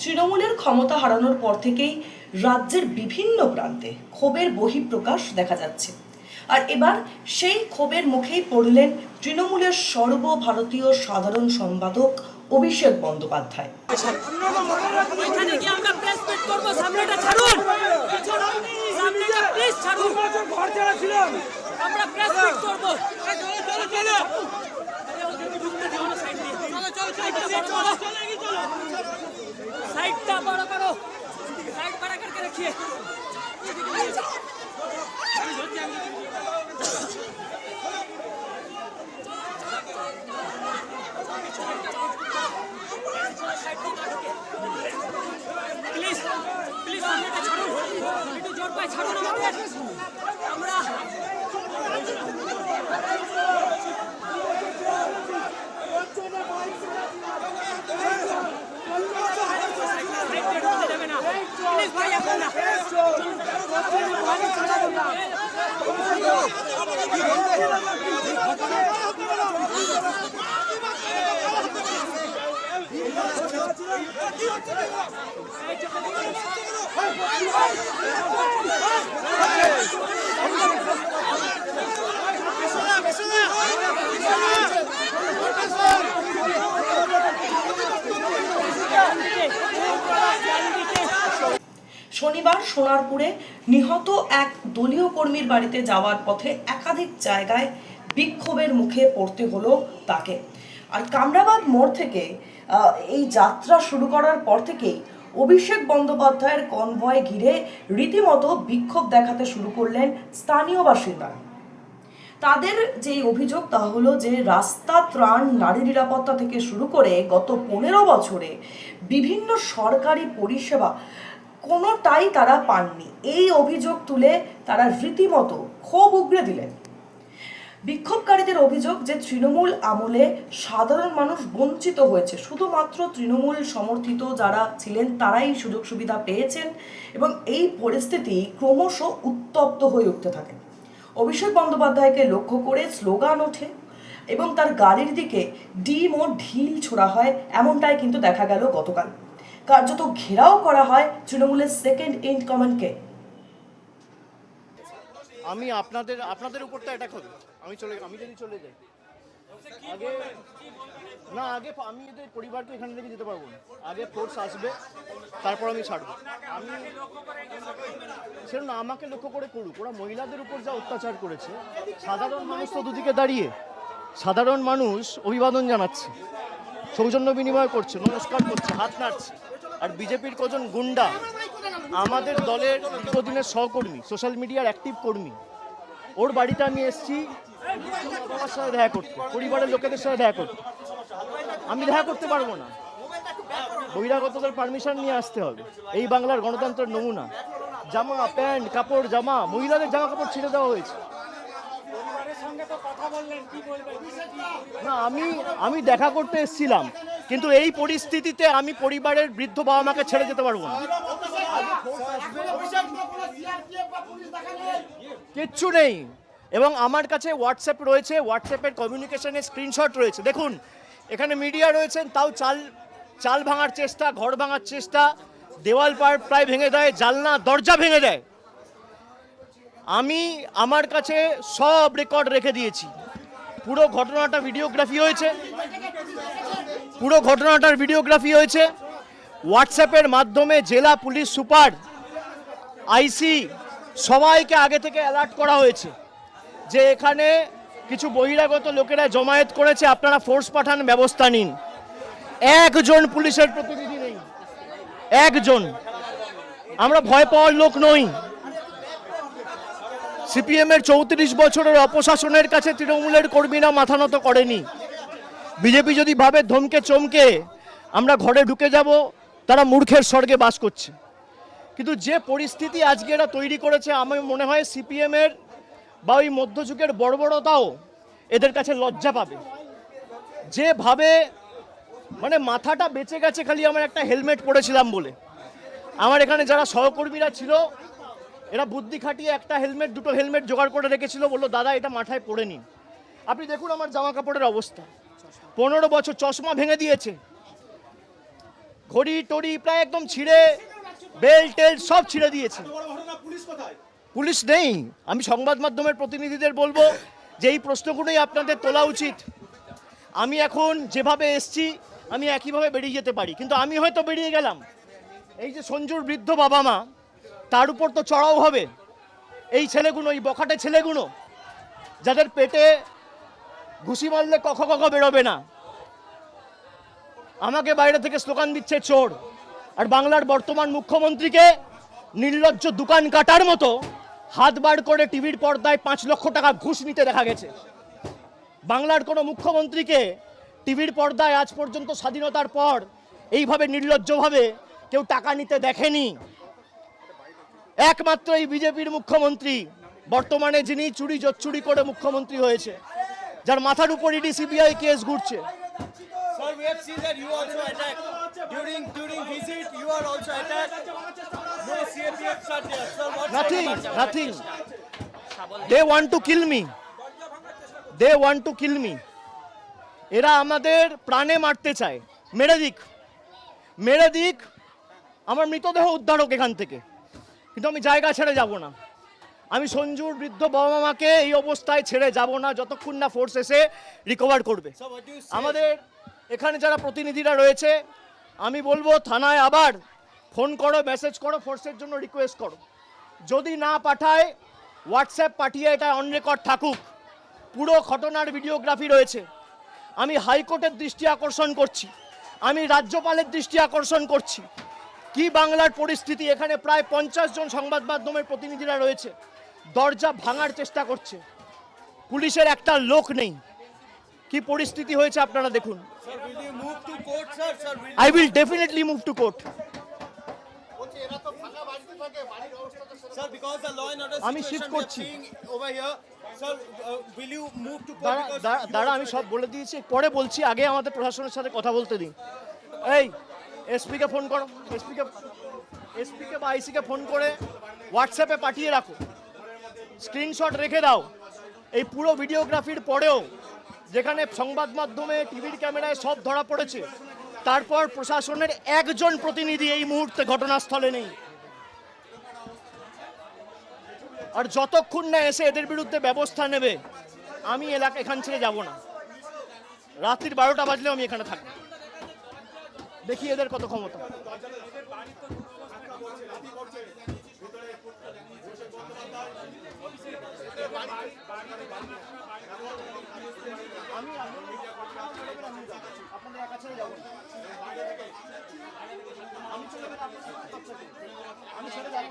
তৃণমূলের ক্ষমতা হারানোর পর থেকেই রাজ্যের বিভিন্ন প্রান্তে ক্ষোভের বহিঃপ্রকাশ দেখা যাচ্ছে। আর এবার সেই ক্ষোভের মুখেই পড়লেন তৃণমূলের সর্বভারতীয় সাধারণ সম্পাদক অভিষেক বন্দ্যোপাধ্যায়। শনিবার সোনারপুরে নিহত এক দলীয় কর্মীর বাড়িতে যাওয়ার পথে একাধিক জায়গায় বিক্ষোভের মুখে পড়তে হলো তাকে। আর কামরাবাদ মোড় থেকে এই যাত্রা শুরু করার পর থেকেই অভিষেক বন্দ্যোপাধ্যায়ের কনভয় ঘিরে রীতিমতো বিক্ষোভ দেখাতে শুরু করলেন স্থানীয় বাসিন্দারা। তাদের যে অভিযোগ তা হলো যে রাস্তা, ত্রাণ, নারী নিরাপত্তা থেকে শুরু করে গত 15 বছরে বিভিন্ন সরকারি পরিষেবা কোনোটাই তারা পাননি। এই অভিযোগ তুলে তারা রীতিমতো ক্ষোভ উগরে দিলেন। বিক্ষোভকারীদের অভিযোগ যে তৃণমূল আমলে সাধারণ মানুষ বঞ্চিত হয়েছে, শুধুমাত্র তৃণমূল সমর্থিত যারা ছিলেন তারাই সুযোগ সুবিধা পেয়েছেন এবং এই পরিস্থিতি ক্রমশ উত্তপ্ত হয়ে উঠতে থাকে। অভিষেক বন্দ্যোপাধ্যায়কে লক্ষ্য করে স্লোগান ওঠে এবং তার গাড়ির দিকে ডিম ও ঢিল ছোড়া হয়, এমনটাই কিন্তু দেখা গেল গতকাল। কার্যত ঘেরাও করা হয় তৃণমূলের সেকেন্ড ইন কমান্ডকে। আমি আপনাদের উপর তো অ্যাটাক হবে, আমি যদি চলে যাই আগে আমি এদের পরিবারকে এখান থেকে যেতে পারবো না। আগে ফোর্স আসবে, তারপর আমি ছাড়বো। আমি সেরকম আমাকে লক্ষ্য করে করুক। ওরা মহিলাদের উপর যা অত্যাচার করেছে, সাধারণ মানুষ তো দুদিকে দাঁড়িয়ে, সাধারণ মানুষ অভিবাদন জানাচ্ছে, সৌজন্য বিনিময় করছে, নমস্কার করছে, হাত নাড়ছে। আর বিজেপির কজন গুন্ডা আমাদের দলের দীর্ঘদিনের সহকর্মী, সোশ্যাল মিডিয়ার অ্যাক্টিভ কর্মী, ওর বাড়িতে আমি এসেছি বাবার সাথে দেখা করতে, পরিবারের লোকেদের সাথে দেখা করতে। আমি দেখা করতে পারবো না, বহিরাগতদের পারমিশন নিয়ে আসতে হবে। এই বাংলার গণতন্ত্রের নমুনা। জামা, প্যান্ট, কাপড়, জামা, মহিলাদের জামা কাপড় ছিঁড়ে দেওয়া হয়েছে। না, আমি দেখা করতে এসেছিলাম, কিন্তু এই পরিস্থিতিতে আমি পরিবারের বৃদ্ধ বাবা মাকে ছেড়ে যেতে পারবো না। কিচ্ছু নেই। এবং আমার কাছে হোয়াটসঅ্যাপ রয়েছে, হোয়াটসঅ্যাপের কমিউনিকেশনের স্ক্রিনশট রয়েছে। দেখুন, এখানে মিডিয়া রয়েছেন, তাও চাল ভাঙার চেষ্টা, ঘর ভাঙার চেষ্টা, দেওয়াল প্রায় ভেঙে দেয়, জানলা দরজা ভেঙে দেয়। আমি আমার কাছে সব রেকর্ড রেখে দিয়েছি। পুরো ঘটনাটা ভিডিওগ্রাফি হয়েছে। হোয়াটসঅ্যাপের মাধ্যমে জেলা পুলিশ সুপার, আইসি সবাইকে আগে থেকে অ্যালার্ট করা হয়েছে যে এখানে কিছু বহিরাগত লোকেরা জমায়েত করেছে, আপনারা ফোর্স পাঠান, ব্যবস্থা নিন। একজন পুলিশের প্রতিনিধি নেই, একজন। আমরা ভয় পাওয়ার লোক নই। সিপিএম এর 34 বছরের অপশাসনের কাছে তৃণমূলের কর্মীরা মাথা নত করেনি। বিজেপি যদি ভাবে ধমকে চমকে আমরা ঘরে ঢুকে যাব, তারা মূর্খের স্বর্গে বাস করছে। কিন্তু যে পরিস্থিতি আজকে এরা তৈরি করেছে, আমার মনে হয় সিপিএম এর বা ওই মধ্যযুগের বর্বরতাও এদের কাছে লজ্জা পাবে। যেভাবে মানে মাথাটা বেঁচে গেছে খালি আমার একটা হেলমেট পরেছিলাম বলে। আমার এখানে যারা সহকর্মীরা ছিল এরা বুদ্ধি খাটিয়ে একটা হেলমেট, দুটো হেলমেট জোগাড় করে রেখেছিল, বললো দাদা এটা মাথায় পরে নিন। আপনি দেখুন আমার জামা কাপড়ের অবস্থা, 15 বছর চশমা ভেঙে দিয়েছে। ঘড়ি টড়ি প্রায় একদম ছিঁড়ে, বেল টেল সব ছিঁড়ে দিয়েছে। পুলিশ নেই। আমি সংবাদ মাধ্যমের প্রতিনিধিদের বলবো যে এই প্রশ্নগুলোই আপনাদের তোলা উচিত। আমি এখন যেভাবে এসছি আমি একইভাবে বেরিয়ে যেতে পারি, কিন্তু আমি হয়তো বেরিয়ে গেলাম, এই যে সঞ্জুর বৃদ্ধ বাবা মা, তার উপর তো চড়াও হবে এই ছেলেগুলো, এই বখাটে ছেলেগুলো, যাদের পেটে ঘুষি মারলে কখ কখ বেরোবে না। আমাকে বাইরে থেকে স্লোগান দিচ্ছে চোর, আর বাংলার বর্তমান মুখ্যমন্ত্রীকে নির্লজ্জ দোকান কাটার মতো হাত বার করে টিভির পর্দায় 5 লক্ষ টাকা ঘুষ নিতে দেখা গেছে। বাংলার কোনো মুখ্যমন্ত্রীকে টিভির পর্দায় আজ পর্যন্ত স্বাধীনতার পর এইভাবে নির্লজ্জভাবে কেউ টাকা নিতে দেখেনি। একমাত্র এই বিজেপির মুখ্যমন্ত্রী বর্তমানে, যিনি চুরি জোচ্চুরি করে মুখ্যমন্ত্রী হয়েছে, যার মাথার উপর ইডি সিবিআই কেস ঘুরছে। Sir, we have seen that you also attacked. During visit, you are also attacked. No CAPF shot there. Sir, what's Nothing. They want to kill me. They want to kill me. এরা আমাদের প্রাণে মারতে চায়। মেরে দিক, আমার মৃতদেহ উদ্ধারক এখান থেকে, কিন্তু আমি জায়গা ছেড়ে যাব না। আমি সঞ্জুর বৃদ্ধ বাবা মাকে এই অবস্থায় ছেড়ে যাব না যতক্ষণ না ফোর্স এসে রিকভার করবে। আমাদের এখানে যারা প্রতিনিধিরা রয়েছে, আমি বলবো থানায় আবার ফোন করো, মেসেজ করো, ফোর্সের জন্য রিকোয়েস্ট করো। যদি না পাঠায় হোয়াটসঅ্যাপ পাঠিয়ে এটা অন রেকর্ড থাকুক। পুরো ঘটনার ভিডিওগ্রাফি রয়েছে। আমি হাইকোর্টের দৃষ্টি আকর্ষণ করছি, আমি রাজ্যপালের দৃষ্টি আকর্ষণ করছি। কি বাংলার পরিস্থিতি, এখানে প্রায় 50 জন সংবাদ মাধ্যমের প্রতিনিধিরা রয়েছে, দরজা ভাঙার চেষ্টা করছে, পুলিশের একটা লোক নেই। কি পরিস্থিতি হয়েছে আপনারা দেখুন। Sir, will you move to court, sir? Sir, will I will definitely move to court. Sir, because the law and order আমি situation shift we are করছি। seeing over here, sir, will you move to court? Because দাঁড়া, আমি সব বলে দিয়েছি, পরে বলছি, আগে আমাদের প্রশাসনের সাথে কথা বলতে দিন। এই এসপিকে ফোন করো, এসপিকে বা আইসিকে ফোন করে হোয়াটসঅ্যাপে পাঠিয়ে রাখো, স্ক্রিনশট রেখে দাও। এই পুরো ভিডিওগ্রাফির পরেও যেখানে সংবাদ মাধ্যমে, টিভির ক্যামেরায় সব ধরা পড়েছে, তারপর প্রশাসনের একজন প্রতিনিধি এই মুহূর্তে ঘটনাস্থলে নেই। আর যতক্ষণ না এসে এদের বিরুদ্ধে ব্যবস্থা নেবে, আমি এখান ছেড়ে যাব না। রাত্রির 12টা বাজলেও আমি এখানে থাকবো। দেখি এদের কত ক্ষমতা। আমি আপনাদের একা ছেড়ে যাবো, আমি চলে গেলে আমি ছেড়ে যাবো।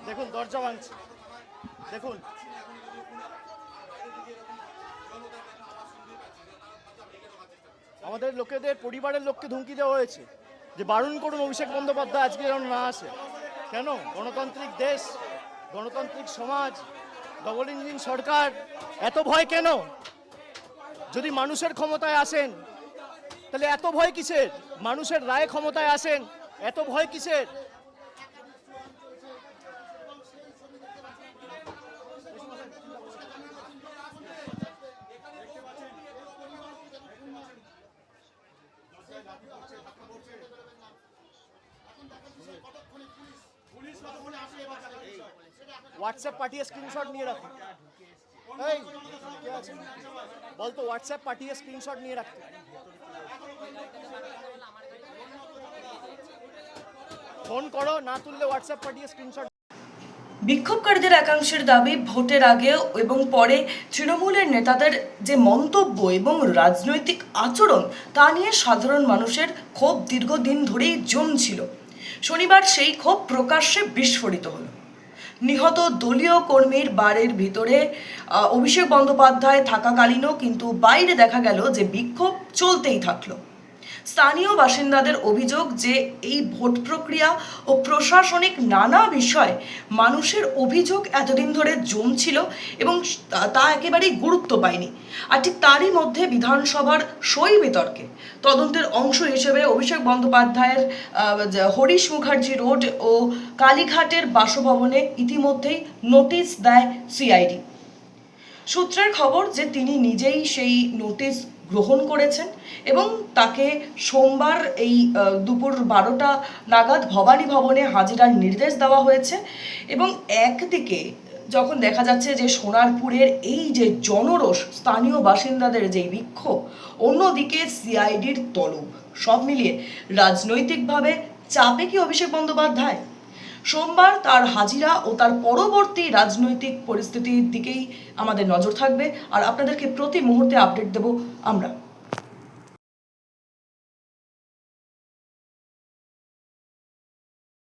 দেখুন দরজা ভাঙছে, দেখুন। আমাদের লোকেদের, পরিবারের লোককে ধমকি দেওয়া হয়েছে যে বারণ করুন অভিষেক বন্দ্যোপাধ্যায় আজকে যেন না আসে। কেন? গণতান্ত্রিক দেশ, গণতান্ত্রিক সমাজ, ডবল ইঞ্জিন সরকার, এত ভয় কেন? যদি মানুষের ক্ষমতায় আসেন তাহলে এত ভয় কিসের? মানুষের রায়ে ক্ষমতায় আসেন, এত ভয় কিসের? হোয়াটসঅ্যাপ পাঠিয়ে স্ক্রিনশট নিয়ে রাখো। এই কে আছে বলতো, হোয়াটসঅ্যাপ পাঠিয়ে স্ক্রিনশট নিয়ে রাখতে। ফোন করো, না তুললে হোয়াটসঅ্যাপ পাঠিয়ে স্ক্রিনশট। বিক্ষোভকারীদের একাংশের দাবি, ভোটের আগে এবং পরে তৃণমূলের নেতাদের যে মন্তব্য এবং রাজনৈতিক আচরণ, তা নিয়ে সাধারণ মানুষের ক্ষোভ দীর্ঘদিন ধরেই জমছিল। শনিবার সেই ক্ষোভ প্রকাশ্যে বিস্ফোরিত হলো। নিহত দলীয় কর্মীর বাড়ির ভিতরে অভিষেক বন্দ্যোপাধ্যায় থাকাকালীনও কিন্তু বাইরে দেখা গেল যে বিক্ষোভ চলতেই থাকলো। স্থানীয় বাসিন্দাদের অভিযোগ যে এই ভোট প্রক্রিয়া ও প্রশাসনিক নানা বিষয় মানুষের অভিযোগ এতদিন ধরে জমছিল এবং তা একেবারেই গুরুত্ব পায়নি। আর ঠিক তারই মধ্যে বিধানসভার সই বিতর্কে তদন্তের অংশ হিসেবে অভিষেক বন্দ্যোপাধ্যায়ের হরিশ মুখার্জি রোড ও কালীঘাটের বাসভবনে ইতিমধ্যেই নোটিশ দেয় সিআইডি। সূত্রের খবর যে তিনি নিজেই সেই নোটিশ গ্রহণ করেছেন এবং তাকে সোমবার এই দুপুর 12টা নাগাদ ভবানী ভবনে হাজিরার নির্দেশ দেওয়া হয়েছে। এবং একদিকে যখন দেখা যাচ্ছে যে সোনারপুরের এই যে জনরোষ, স্থানীয় বাসিন্দাদের যে বিক্ষোভ, অন্যদিকে সিআইডির তলব, সব মিলিয়ে রাজনৈতিকভাবে চাপে কি অভিষেক বন্দ্যোপাধ্যায়? সোমবার তার হাজিরা ও তার পরবর্তী রাজনৈতিক পরিস্থিতির দিকেই আমাদের নজর থাকবে, আর আপনাদেরকে প্রতি মুহূর্তে আপডেট দেব আমরা।